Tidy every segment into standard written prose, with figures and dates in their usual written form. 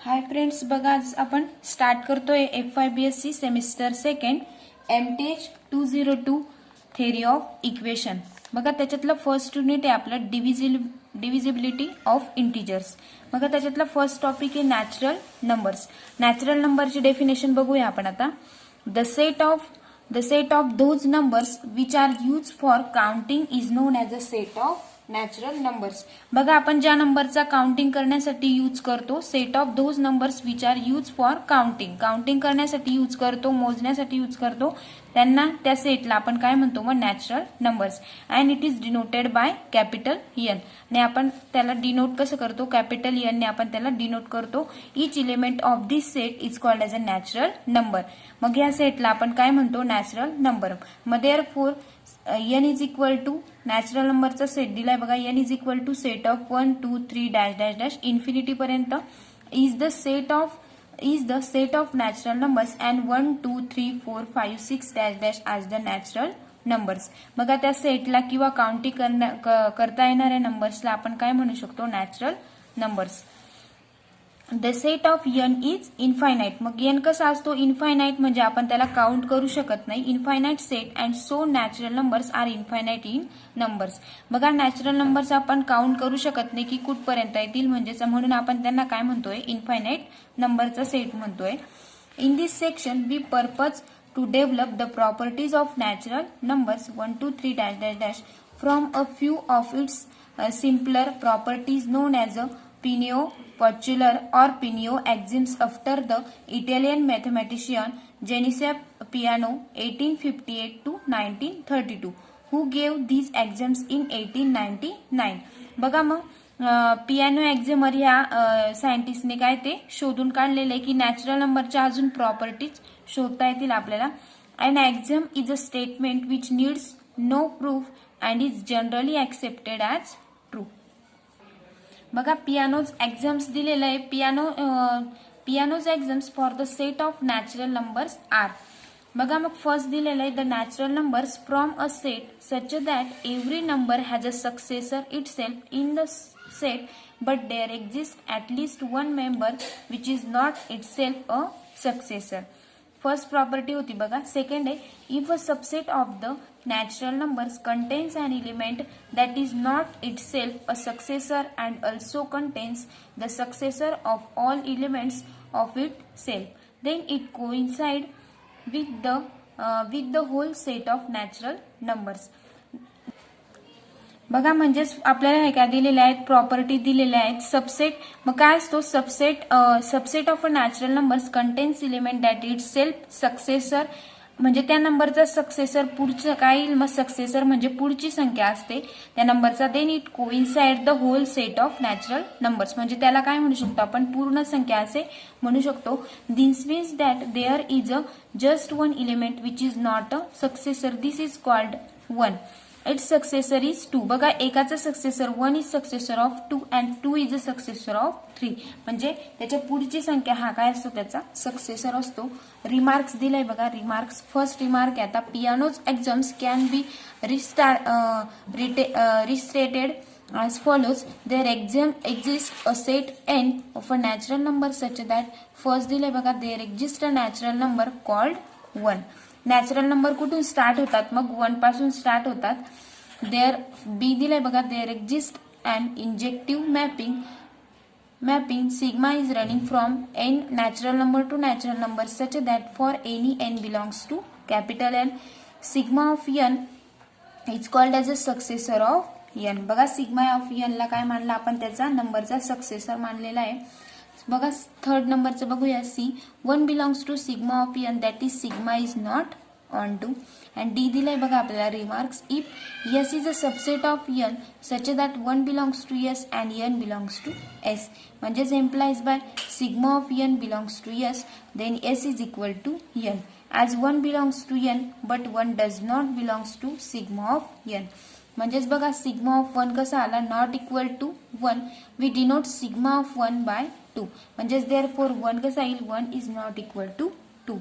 Hi friends, बघा आज आपण स्टार्ट करतोय FYBSC semester second MTH 202 theory of equation. बघा त्याच्यातलं फर्स्ट युनिट आहे आपलं डिव्हिजिबिलिटी ऑफ इंटिजर्स। बघा त्याच्यातला फर्स्ट टॉपिक आहे नॅचरल नंबर्स। नॅचरल नंबरची डेफिनेशन बघूया आपण आता। The set of those numbers which are use for counting is non as a set of natural numbers. बघा आपण ज्या नंबरचा काउंटिंग करण्यासाठी यूज करतो, set of those numbers which are use for counting करण्यासाठी यूज करतो, मोजण्यासाठी यूज करतो, त्यांना त्या सेटला आपण काय म्हणतो मग natural numbers. And it is denoted by capital N. आणि आपण त्याला डिनोट कसं करतो, कॅपिटल एन ने आपण त्याला डिनोट करतो। Each element of this set is called as a natural number. मग या सेटला आपण काय म्हणतो नॅचरल नंबर। मग therefore n is equal to natural नंबरचा सेट दिलाय बघा, n is equal to set of 1 2 3 dash dash dash infinity पर्यंत is the set of natural numbers and 1 2 3 4 5 6 dash dash as the natural numbers. बघा त्या सेटला किंवा counting करता येणाऱ्या नंबर्सला आपण काय म्हणू शकतो natural numbers. The set of n is infinite. मग n कसा असतो इनफायनाइट, म्हणजे आपण त्याला काउंट करू शकत नाही। Infinite set and so natural numbers are infinite in numbers. बघा नॅचरल नंबर्स आपण काउंट करू शकत नाही की कुठपर्यंत येतील, म्हणजेच म्हणून आपण त्यांना काय म्हणतोय इनफायनाइट नंबरचा सेट म्हणतोय। In this section we purpose to develop the properties of natural numbers 1 2 3 dash dash dash from a few of its simpler properties known as a Pinio postular or Pinio axioms after the Italian mathematician Giuseppe Peano 1858 to 1932 who gave these axioms in 1899। बघा मग piano ॲक्झिमर या सायंटिस्टने काय ते शोधून काढलेले की natural नंबरच्या अजून प्रॉपर्टीज शोधता येतील आपल्याला। And axiom is a statement which needs no proof and is generally accepted as true. बघा पियानोज एक्झाम्स दिलेलं आहे। Peano's axioms for the set of natural numbers are. बघा मग फर्स्ट दिलेलं आहे the natural numbers from a set such that every number has a successor itself in the set but there exist at least one member which is not itself a successor. First property होती बघा। Second आहे if a subset of the natural numbers contains an element that is not itself a successor and also contains the successor of all elements of itself, then it coincides with the whole set of natural numbers। बघा म्हणजेच आपल्याला हे काय दिलेले आहेत property दिलेल्या आहेत subset. मग काय असतो subset of a natural numbers contains element that it self successor, म्हणजे त्या नंबरचा सक्सेसर पुढचं काय येईल मग सक्सेसर म्हणजे पुढची संख्या असते त्या नंबरचा। Then it coincide the whole set of natural numbers, म्हणजे त्याला काय म्हणू शकतो आपण पूर्ण संख्या असे म्हणू शकतो। This means that there is a just one element which is not a successor, this is called one. Its successor is 2। बघा एकाचा successor 1 is successor of 2 and 2 is a successor of 3, म्हणजे त्याच्या पुढची संख्या हा काय असतो त्याचा सक्सेसर असतो। रिमार्क्स दिलाय बघा। रिमार्क्स फर्स्ट रिमार्क आहे आता Peano's axioms can be restated as follows। There exists a set n of a natural number such that first दिलंय बघा there exists a natural number called 1। Natural number कुठून start होतात मग 1 पासून start होतात। There be दिलंय बघा there exist and injective mapping sigma is running from n natural number to natural number such that for any n belongs to capital N sigma of n is called as a successor of n। बघा sigma of n ला काय मानलं आपण त्याचा नंबरचा successor मानलेला आहे। बघा थर्ड नंबरचं बघूया see 1 belongs to sigma of n that is sigma is not onto. And डी दिलाय बघा आपल्याला remarks if s is a subset of n such that 1 belongs to s and n belongs to s, म्हणजेच implies by sigma of n belongs to s then s is equal to n as 1 belongs to n but 1 does not belongs to sigma of n। म्हणजेच बघा sigma of 1 कसा आला not equal to 1, we denote sigma of 1 by 2, म्हणजेच therefore 1 कसा येईल 1 is not equal to 2।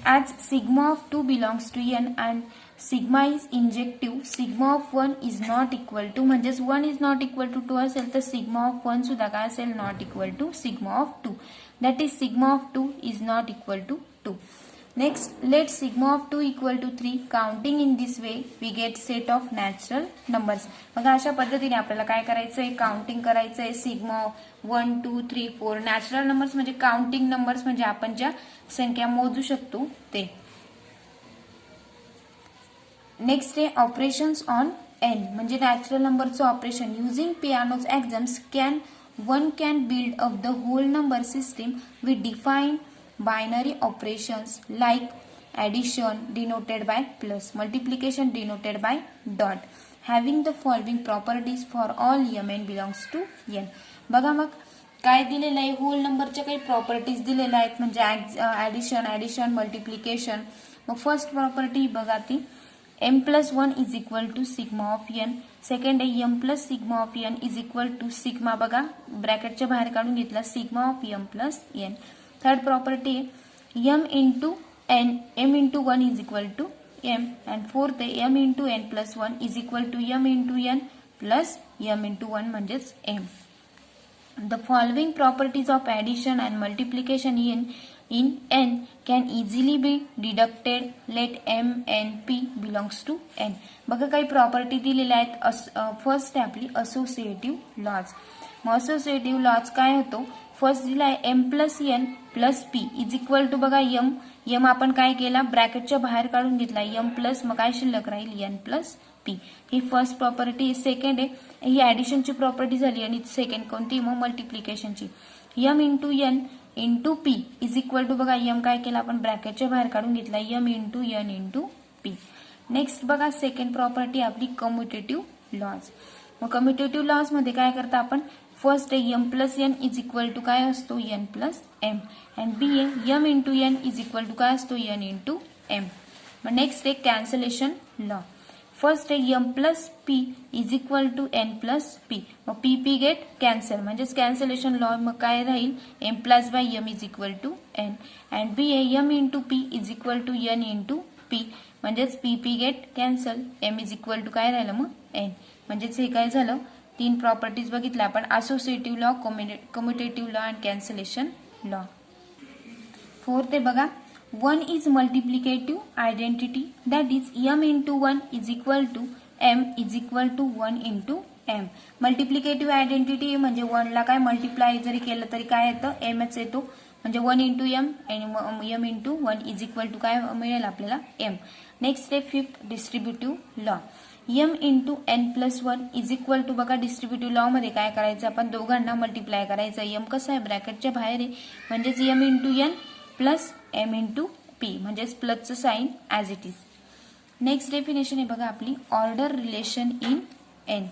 as sigma of 2 belongs to n and sigma is injective, sigma of 1 is not equal to, म्हणजेच 1 is not equal to 2 असेल तर sigma of 1 सुद्धा काय असेल, not equal to sigma of 2. That is sigma of 2 is not equal to 2. Next, let sigma of 2 equal to 3. Counting in this way, we get set of natural numbers. बघा अशा पद्धतीने आपल्याला काय करायचं आहे, काउंटिंग करायचं आहे. सिग्मा 1 2 3 4 नॅचरल नंबर्स म्हणजे काउंटिंग नंबर्स म्हणजे आपण ज्या संख्या मोजू शकतो ते. नेक्स्ट आहे ऑपरेशन्स ऑन एन म्हणजे नॅचरल नंबरचं operation. Using pianos exams one can build up the whole number system with defined binary operations like addition denoted by plus, multiplication denoted by dot, having the following properties for all m n belongs to n. बघा मग काय दिलेलं आहे, hole नंबरच्या काही properties दिलेल्या आहेत म्हणजे ऍडिशन मल्टिप्लिकेशन. मग फर्स्ट प्रॉपर्टी बघा ती m plus 1 is equal to sigma of n. Second आहे m plus sigma of n is equal to sigma, बघा ब्रॅकेटच्या बाहेर काढून घेतला, sigma of m plus n. Third property आहे m into n, m into 1 is equal to m. and fourth आहे m into n plus 1 is equal to m into n plus m into 1 म्हणजेच m. The following properties of addition and multiplication in n can easily be deducted. Let m n p belongs to n. बघा काही property दिलेल्या आहेत. First आहे आपली associative laws. मग associative laws काय होतो, फर्स्ट दिला आहे m plus n plus p is equal to, बघा m आपण काय केला ब्रॅकेटच्या बाहेर काढून घेतला, m प्लस मग काय शिल्लक राहील n प्लस p. ही फर्स्ट प्रॉपर्टी. सेकंड आहे ही ऍडिशनची प्रॉपर्टी झाली आणि सेकंड कोणती मग मल्टिप्लिकेशनची. m into n into P is equal to, बघा m काय केला आपण ब्रॅकेटच्या बाहेर काढून घेतला, m into n into P. Next बघा सेकंड प्रॉपर्टी आपली कम्युटेटिव्ह लॉज. मग कम्युटेटिव्ह लॉज मध्ये काय करता आपण, फर्स्ट आहे m plus n is equal to काय असतो n plus m. And B आहे m into n is equal to काय असतो n इंटू m. मग नेक्स्ट आहे कॅन्सलेशन लॉ. फर्स्ट आहे m plus p is equal to n plus p. मग p get cancel म्हणजेच कॅन्सलेशन लॉ. मग काय राहील m plus by m is equal to n. And B आहे m into p is equal to n into p म्हणजेच p get cancel, m is equal to काय राहिलं मग n. म्हणजेच हे काय झालं, तीन प्रॉपर्टीज बघितल्या आपण, associative law, commutative law and cancellation law. Fourth आहे बघा 1 is multiplicative identity, that is m into 1 is equal to m is equal to 1 into m. Multiplicative identity म्हणजे 1 ला काय मल्टिप्लाय जरी केलं तरी काय येतं m च येतो, म्हणजे 1 इंटू m आणि m into 1 is equal to काय मिळेल आपल्याला m. नेक्स्ट आहे fifth distributive law. m into n plus 1 is equal to, बघा डिस्ट्रीब्युटिव्ह लॉ मध्ये काय करायचं आपण दोघांना मल्टिप्लाय करायचं. m कसं आहे ब्रॅकेटच्या बाहेर आहे म्हणजेच m into n plus m into p म्हणजेच प्लसचं sign as it is. Next definition आहे बघा आपली order relation in n.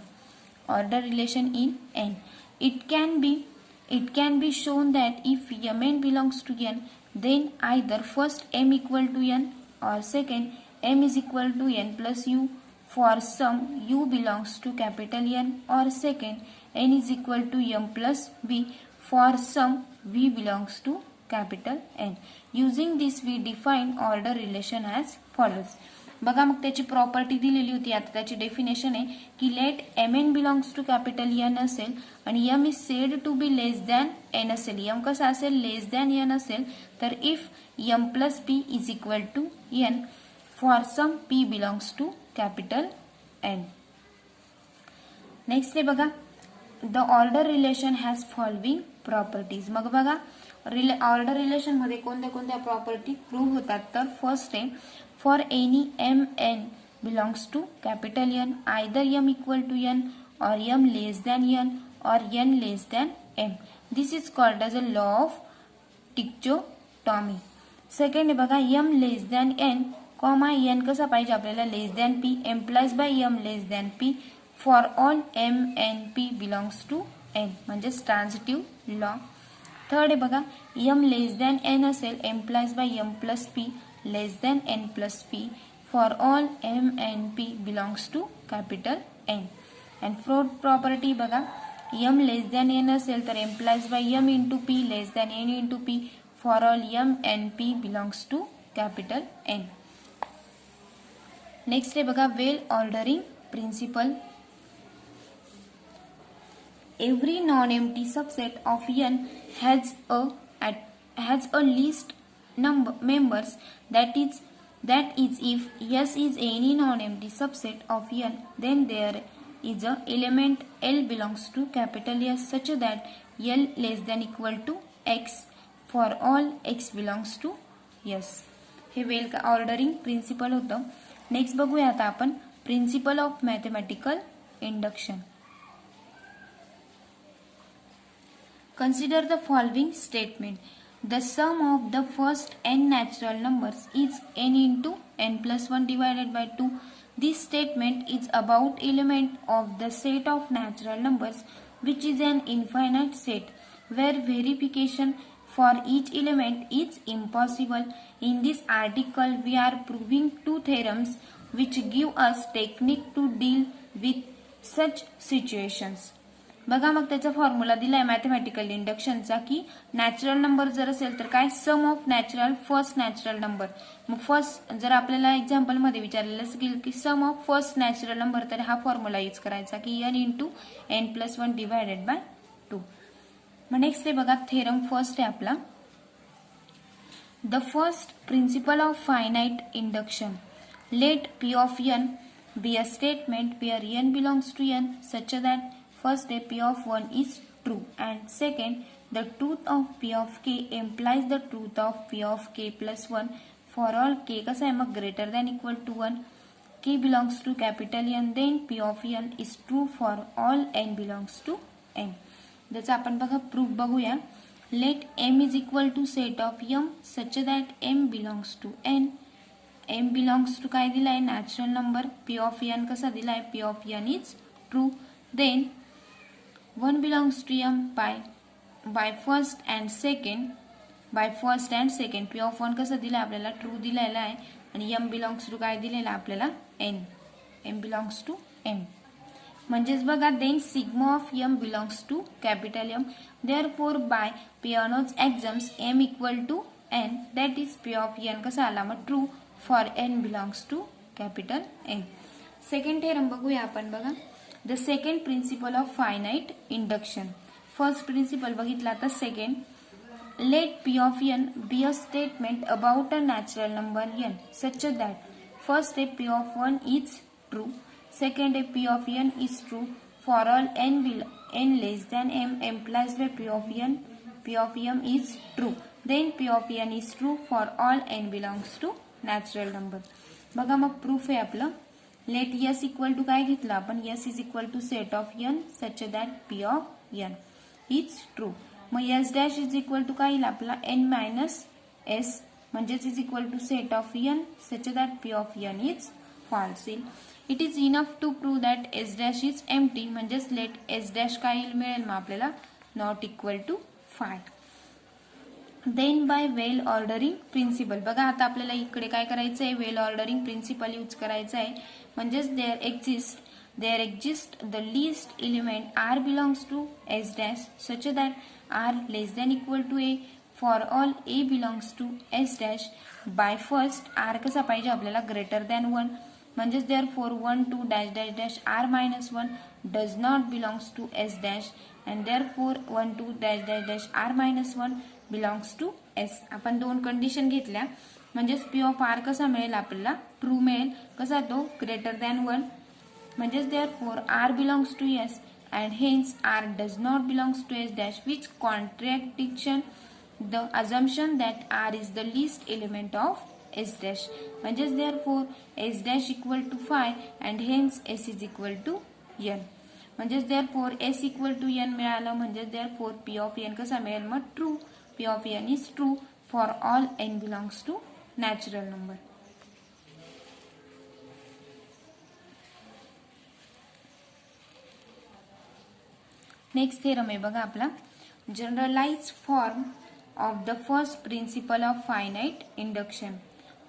Order relation in n. It can be shown that if mn belongs to n, then either first m equal to n or second m is equal to n plus u for some u belongs to capital N, or second n is equal to m plus v for some v belongs to capital N. Using this we define order relation as follows. बघा मग त्याची property दिलेली होती, आता त्याची definition आहे की let mn belongs to capital n असेल आणि m is said to be less than n असेल. m कसा असेल लेस दॅन n असेल तर if m plus p is equal to n for some p belongs to capital n. Next आहे बघा the order relation has following properties. मग बघा order relation मध्ये कोणत्या कोणत्या प्रॉपर्टी प्रूव्ह होतात, तर फर्स्ट आहे for any m n belongs to capital N either m equal to n or m less than n or n less than m. This is called as a law of dichotomy. Second आहे बघा m less than n comma n कसा पाहिजे आपल्याला less than p, m plus by m less than p for all m n p belongs to n म्हणजेच transitive law. Third आहे बघा m less than n असेल m plus by m plus p less than n plus p for all m n p belongs to capital N. And fourth property बघा m less than n असेल तर m plus by m into p less than n into p for all m n p belongs to capital N. Next आहे बघा well ordering principle. Every non-empty subset of n has a least number members. That is if S is any non-empty subset of n, then there is a element L belongs to capital S such that L less than equal to x for all x belongs to S. हे well ordering principle होतं. Next बघूया आता आपण principle of mathematical induction. Consider the following statement. The sum of the first n natural numbers is n into n plus 1 divided by 2. This statement is about element of the set of natural numbers which is an infinite set where verification for each element is impossible. In this article we are proving two theorems which give us technique to deal with such situations. बघा मग त्याचा formula दिलाय mathematical इंडक्शनचा की natural number जर असेल तर काय some of natural first natural number. मग फर्स्ट जर आपल्याला एक्झाम्पल मध्ये विचारलेलं असेल की some of first natural number तर हा फॉर्म्युला यूज करायचा की n into n plus 1 divided by 2. मग नेक्स्ट आहे बघा थेरम फर्स्ट आहे आपला. The first principle of finite induction. Let p of n be a statement where n belongs to n such that first p of 1 is true and second the truth of p of k implies the truth of p of k plus 1 for all k कसा आहे मग greater than equal to 1 k belongs to capital N then p of n is true for all n belongs to n. ज्याचा आपण बघा proof बघूया. let m is equal to set of m such that m belongs to n. m belongs to काय दिलाय natural number. p of n कसा दिलाय p of n is true. then 1 belongs to m by first and second p of 1 कसं दिलं आपल्याला true दिलेला आहे आणि m belongs to काय दिलेला आपल्याला m belongs to m. म्हणजेच बघा then sigma of m belongs to capital M. therefore by Peano's axioms m equal to n that is p of n कसा आला मग true for n belongs to capital N. Second theorem बघूया आपण बघा. The second principle of finite induction. First principle बघितला तर second. Let p of n be a statement about a natural number n such that first p of 1 is true, second p of n is true for all n less than m implies by p of m is true. Then p of n is true for all n belongs to natural number. बघा मग proof आहे आपलं. Late s equal to काय घेतलं आपण s is equal to set of n such that p of n is true. मग s dash is equal to काय येईल आपला n मायनस s म्हणजेच is equal to set of n such that p of n is false येईल. It is enough to prove that s dash is empty म्हणजेच let s dash काय मिळेल मग आपल्याला not equal to 5. Then by well ordering principle. बघा आता आपल्याला इकडे काय करायचं आहे वेल ऑर्डरिंग प्रिन्सिपल यूज करायचं आहे. म्हणजेच there exist the least element r belongs to s dash such that r less than equal to a for all a belongs to s dash. By first r कसा पाहिजे आपल्याला greater than 1 म्हणजेच therefore 1 2 dash dash dash r minus 1 does not belongs to s dash and therefore 1 2 dash dash dash r minus 1 belongs to s. आपण दोन condition घेतल्या म्हणजेच p of r कसा मिळेल आपल्याला ट्रू मिळेल. कसा तो ग्रेटर दॅन 1 म्हणजेच therefore r belongs to s and hence r does not belongs to s dash which contradiction the assumption that r is the least element of s dash. म्हणजेच therefore s dash equal to 5 and hence s is equal to n. म्हणजेच therefore s equal to n मिळालं म्हणजेच therefore p of n कसा मिळेल मग true. p of n is true for all n belongs to natural number. Next theorem आहे बघा आपला generalise form of the first principle of finite induction.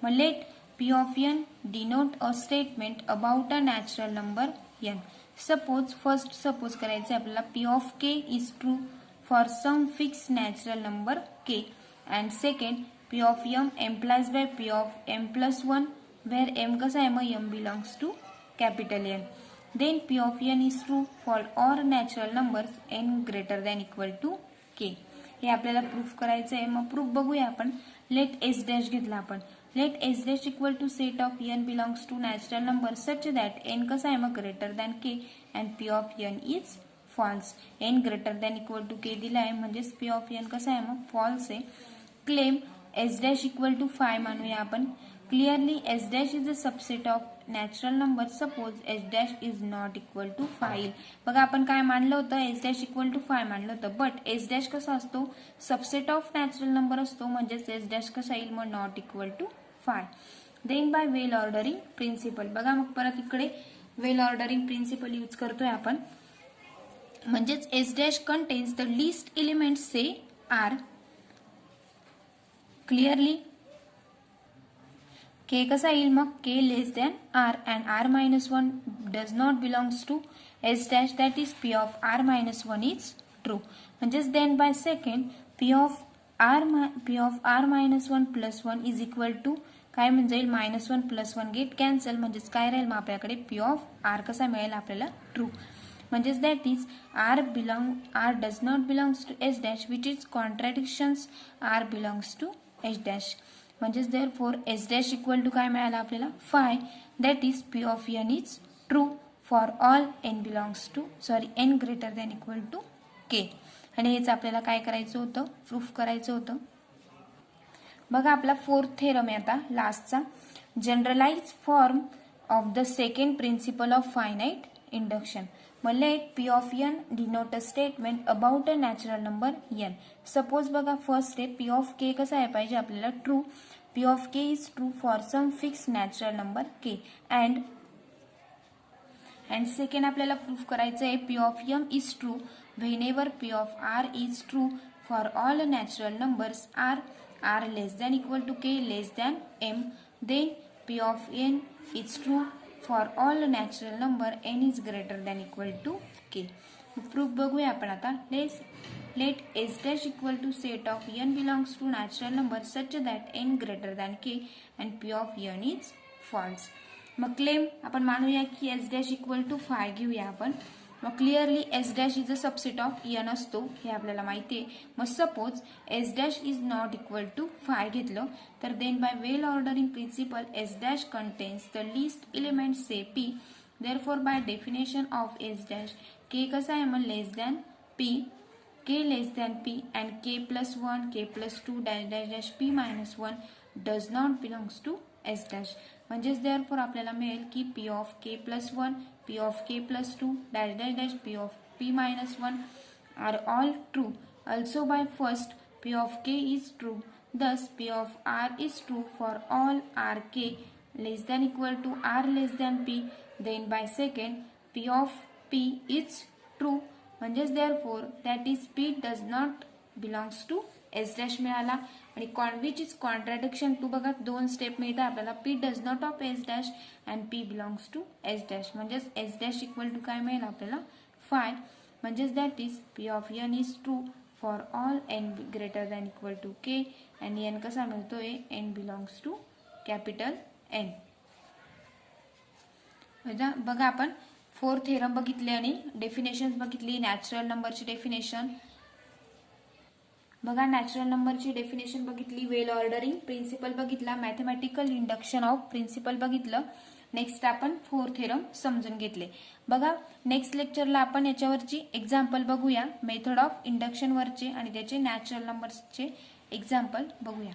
मग let p of n denote a statement about a natural number n. Suppose करायचं आपल्याला p of k is true for some fix natural number k and second p of m implies by p of m plus one where m कसा आहे मग m belongs to capital N. Then P of N is true for all natural numbers n greater than equal to k. हे आपल्याला proof करायचं आहे. मग proof बघूया आपण. लेट एस डॅश घेतला आपण. Let S dash equal to set of N belongs to natural number such that n कसा आहे मग greater than K and P of N is false. N greater than equal to k दिला आहे म्हणजेच P of N कसा आहे मग false आहे. Claim S dash equal to 5 मानूया आपण. Clearly S dash is a subset of natural number suppose S dash is not equal to 5. बघा आपण काय मानलं होतं एस डॅश इक्वल टू 5 मानलं होतं. बट एस डॅश कसा असतो सबसेट ऑफ नॅचरल नंबर असतो म्हणजेच एस डॅश कसा येईल मग not equal to 5. Then by well ordering principle. बघा मग परत इकडे वेल ऑर्डरिंग प्रिन्सिपल यूज करतोय आपण. म्हणजेच s dash contains the least elements say r. Clearly k कसा येईल मग k less than r and r minus one does not belongs to S dash that is p of r minus one is true. म्हणजेच then by second p of r minus one plus one is equal to काय म्हणजे येईल minus one plus one get cancel म्हणजेच काय राहील मग आपल्याकडे P of R कसा मिळेल आपल्याला ट्रू. म्हणजेच that is r does not belongs to S dash which is contradictions r belongs to S dash. म्हणजेच therefore s dash equal to काय मिळालं आपल्याला 5 that is p of N is true for all n belongs to N greater than equal to k. आणि हेच आपल्याला काय करायचं होतं प्रूफ करायचं होतं. बघा आपला फोर्थ थेरम आहे आता लास्टचा. Generalise form of the second principle of finite induction. मग let p of n denote a statement about a natural number n. Suppose बघा first step p of k कसा आहे पाहिजे आपल्याला true. P of k is true for some fix natural number k and second आपल्याला proof करायचं आहे p of m is true whenever p of r is true for all natural numbers are less than equal to K less than M. Then P of N is true for all natural number N is greater than equal to K. Proof बघूया आपण आता. Let S dash equal to set of N belongs to natural number such that N greater than K and P of N is false. मग claim आपण मानूया की S dash equal to 5 घेऊया आपण. मग clearly S dash is a subset of N असतो हे आपल्याला माहिती आहे. मग suppose S dash is not equal to 5 घेतलं तर then by well ordering principle s dash contains the least element say p. Therefore by definition of s dash k कसा आहे मग less than p k less than p and k plus one k plus two dash dash dash p minus one does not belongs to S dash. म्हणजेच therefore आपल्याला मिळेल की P of K plus one P of K plus two dash dash dash P of P minus one are all true. Also by first p of k is true. Thus p of r is true for all r k less than equal to r less than p. Then by second p of p is true. म्हणजेच therefore that is p does not belongs to s dash मिळाला. आणि which is contradiction to बघा दोन step मिळतात आपल्याला p does not of s dash and p belongs to s dash. म्हणजेच s dash equal to काय मिळेल आपल्याला 5. म्हणजेच that is p of n is true for all n greater than equal to k and n कसा मिळतोय n belongs to capital N. बघा आपण fourth theorem बघितले आणि डेफिनेशन्स बघितली. नॅचरल नंबरची डेफिनेशन बघा नॅचरल नंबरची डेफिनेशन बघितली. वेल ऑर्डरिंग प्रिन्सिपल बघितला. मॅथमॅटिकल इंडक्शन ऑफ प्रिन्सिपल बघितलं. नेक्स्ट आपण फोर्थ थेरम समजून घेतले. बघा नेक्स्ट लेक्चरला आपण याच्यावरची एक्झाम्पल बघूया. मेथड ऑफ इंडक्शन वरचे आणि त्याचे नॅचरल नंबर्सचे एक्झाम्पल बघूया.